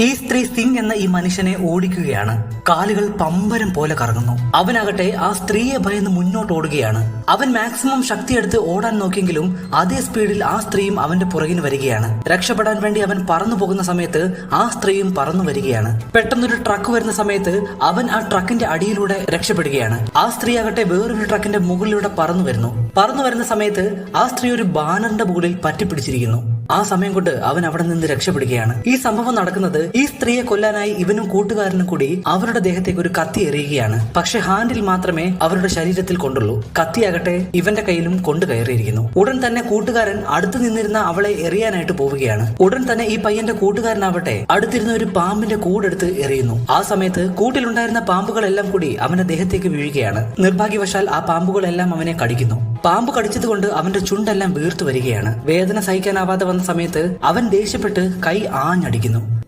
ഈ സ്ത്രീ സിംഗ് എന്ന ഈ മനുഷ്യനെ ഓടിക്കുകയാണ്. കാലുകൾ പമ്പരം പോലെ കറങ്ങുന്നു. അവനാകട്ടെ ആ സ്ത്രീയെ ഭയന്ന് മുന്നോട്ട് ഓടുകയാണ്. അവൻ മാക്സിമം ശക്തിയെടുത്ത് ഓടാൻ നോക്കിയെങ്കിലും അതേ സ്പീഡിൽ ആ സ്ത്രീയും അവന്റെ പുറകിന് വരികയാണ്. രക്ഷപ്പെടാൻ വേണ്ടി അവൻ പറന്നു പോകുന്ന സമയത്ത് ആ സ്ത്രീയും പറന്നു വരികയാണ്. പെട്ടെന്നൊരു ട്രക്ക് വരുന്ന സമയത്ത് അവൻ ആ ട്രക്കിന്റെ അടിയിലൂടെ രക്ഷപ്പെടുകയാണ്. ആ സ്ത്രീ ആകട്ടെ വേറൊരു ട്രക്കിന്റെ മുകളിലൂടെ പറന്നു വരുന്ന സമയത്ത് ആ സ്ത്രീ ഒരു ബാനറിന്റെ മുകളിൽ പറ്റിപ്പിടിച്ചിരിക്കുന്നു. ആ സമയം കൊണ്ട് അവൻ അവിടെ നിന്ന് രക്ഷപ്പെടുകയാണ്. ഈ സംഭവം നടക്കുന്നത് ഈ സ്ത്രീയെ കൊല്ലാനായി ഇവനും കൂട്ടുകാരനും കൂടി അവരുടെ ദേഹത്തേക്ക് ഒരു കത്തി എറിയുകയാണ്. പക്ഷെ ഹാൻഡിൽ മാത്രമേ അവരുടെ ശരീരത്തിൽ കൊണ്ടുള്ളൂ. കത്തിയാകട്ടെ ഇവന്റെ കയ്യിലും കൊണ്ടു കയറിയിരിക്കുന്നു. ഉടൻ തന്നെ കൂട്ടുകാരൻ അടുത്ത് നിന്നിരുന്ന അവളെ എറിയാനായിട്ട് പോവുകയാണ്. ഉടൻ തന്നെ ഈ പയ്യന്റെ കൂട്ടുകാരനാവട്ടെ അടുത്തിരുന്ന ഒരു പാമ്പിന്റെ കൂടെടുത്ത് എറിയുന്നു. ആ സമയത്ത് കൂട്ടിലുണ്ടായിരുന്ന പാമ്പുകളെല്ലാം കൂടി അവന്റെ ദേഹത്തേക്ക് വീഴുകയാണ്. നിർഭാഗ്യവശാൽ ആ പാമ്പുകളെല്ലാം അവനെ കടിക്കുന്നു. പാമ്പ് കടിച്ചതുകൊണ്ട് അവന്റെ ചുണ്ടെല്ലാം വീർത്തു വരികയാണ്. വേദന സഹിക്കാനാവാതെ വന്ന സമയത്ത് അവൻ ദേഷ്യപ്പെട്ട് കൈ ആഞ്ഞടിക്കുന്നു.